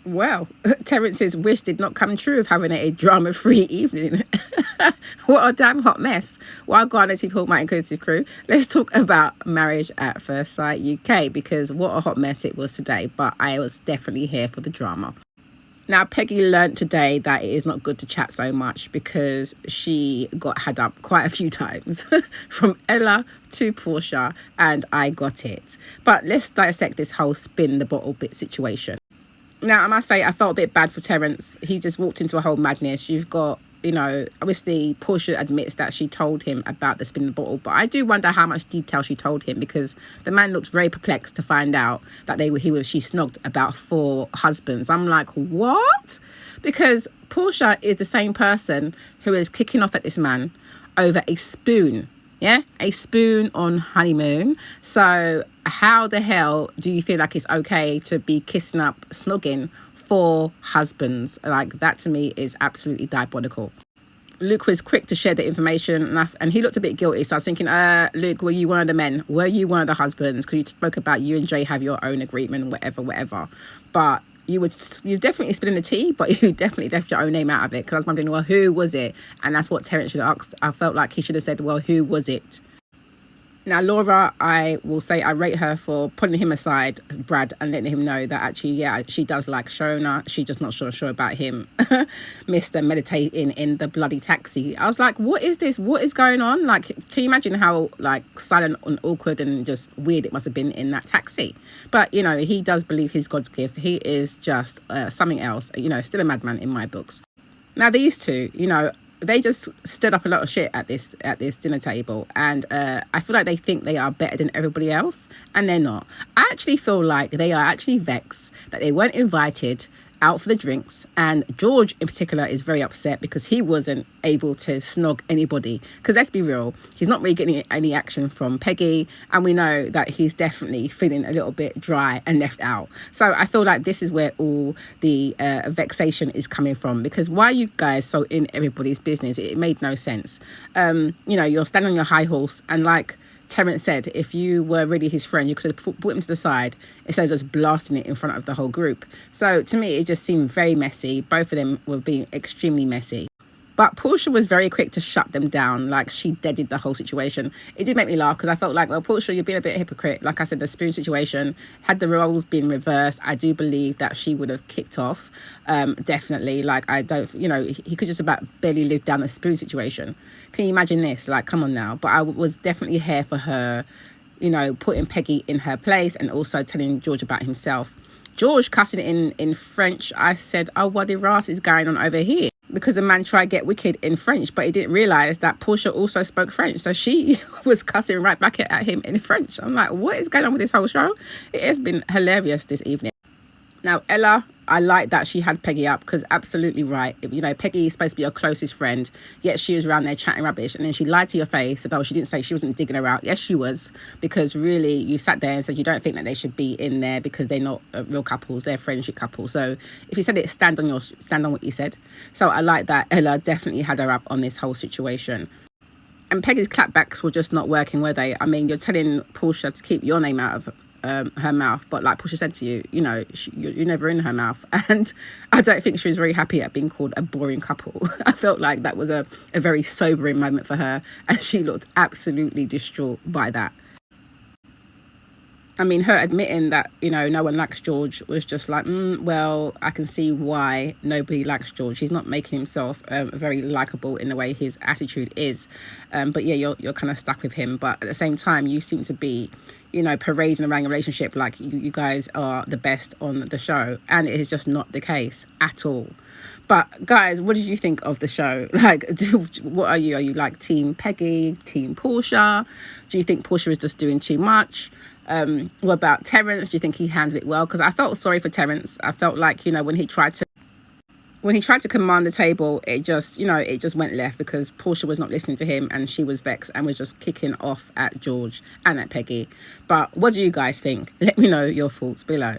Well, Terence's wish did not come true of having a drama-free evening. What a damn hot mess. While going to Paul Martin Coastal Crew, let's talk about Marriage at First Sight UK, because what a hot mess it was today, but I was definitely here for the drama. Now, Peggy learnt today that it is not good to chat so much because she got had up quite a few times from Ella to Porsha, and I got it. But let's dissect this whole spin the bottle bit situation. Now, I must say, I felt a bit bad for Terence. He just walked into a whole madness. You've got, obviously, Portia admits that she told him about the spinning bottle, but I do wonder how much detail she told him, because the man looks very perplexed to find out that she snogged about 4 husbands. I'm like, what? Because Portia is the same person who is kicking off at this man over a spoon. Yeah, a spoon on honeymoon. So how the hell do you feel like it's okay to be kissing up, snogging 4 husbands? Like, that to me is absolutely diabolical. Luke was quick to share the information, and he looked a bit guilty. So I was thinking, Luke, were you one of the men? Were you one of the husbands? Because you spoke about you and Jay have your own agreement, whatever. But you definitely spilling the tea, but you definitely left your own name out of it. Because I was wondering, well, who was it? And that's what Terence should have asked. I felt like he should have said, well, who was it? Now, Laura, I will say I rate her for putting him aside, Brad, and letting him know that actually, yeah, she does like Shona. She's just not sure about him. Mr. Meditating in the bloody taxi. I was like, what is this? What is going on? Like, can you imagine how, like, silent and awkward and just weird it must have been in that taxi? But, he does believe he's God's gift. He is just something else, still a madman in my books. Now, these two, they just stood up a lot of shit at this dinner table, and I feel like they think they are better than everybody else, and they're not. I actually feel like they are actually vexed that they weren't invited out for the drinks, and George in particular is very upset because he wasn't able to snog anybody, because let's be real, he's not really getting any action from Peggy, and we know that he's definitely feeling a little bit dry and left out. So I feel like this is where all the vexation is coming from, because why are you guys so in everybody's business? It made no sense. You're standing on your high horse, and like Terence said, if you were really his friend, you could have put him to the side instead of just blasting it in front of the whole group. So to me, it just seemed very messy. Both of them were being extremely messy. But Porsha was very quick to shut them down. Like, she deaded the whole situation. It did make me laugh, because I felt like, well, Porsha, you're being a bit of a hypocrite. Like I said, the spoon situation, had the roles been reversed, I do believe that she would have kicked off. Definitely. Like, I don't, he could just about barely live down the spoon situation. Can you imagine this? Like, come on now. But I was definitely here for her, putting Peggy in her place, and also telling George about himself. George cussing in French. I said, oh, what the ras is going on over here? Because the man tried to get wicked in French, but he didn't realise that Portia also spoke French. So she was cussing right back at him in French. I'm like, what is going on with this whole show? It has been hilarious this evening. Now, Ella, I like that she had Peggy up, because absolutely right. Peggy is supposed to be your closest friend, yet she was around there chatting rubbish, and then she lied to your face about, she didn't say she wasn't digging her out. Yes, she was, because really you sat there and said you don't think that they should be in there because they're not real couples, they're friendship couples. So if you said it, stand on what you said. So I like that Ella definitely had her up on this whole situation. And Peggy's clapbacks were just not working, were they? I mean, you're telling Portia to keep your name out of her mouth, but like Portia said to you, you're never in her mouth, and I don't think she was very happy at being called a boring couple. I felt like that was a very sobering moment for her, and she looked absolutely distraught by that. I mean, her admitting that, no one likes George was just like, well, I can see why nobody likes George. He's not making himself very likable in the way his attitude is. But yeah, you're kind of stuck with him. But at the same time, you seem to be, parading around your relationship like you guys are the best on the show. And it is just not the case at all. But guys, what did you think of the show? Like, what are you? Are you like Team Peggy, Team Porsha? Do you think Porsha is just doing too much? What about Terence? Do you think he handled it well? Because I felt sorry for Terence. I felt like, when he tried to command the table, it just went left, because Porsha was not listening to him, and she was vexed and was just kicking off at George and at Peggy. But what do you guys think? Let me know your thoughts below.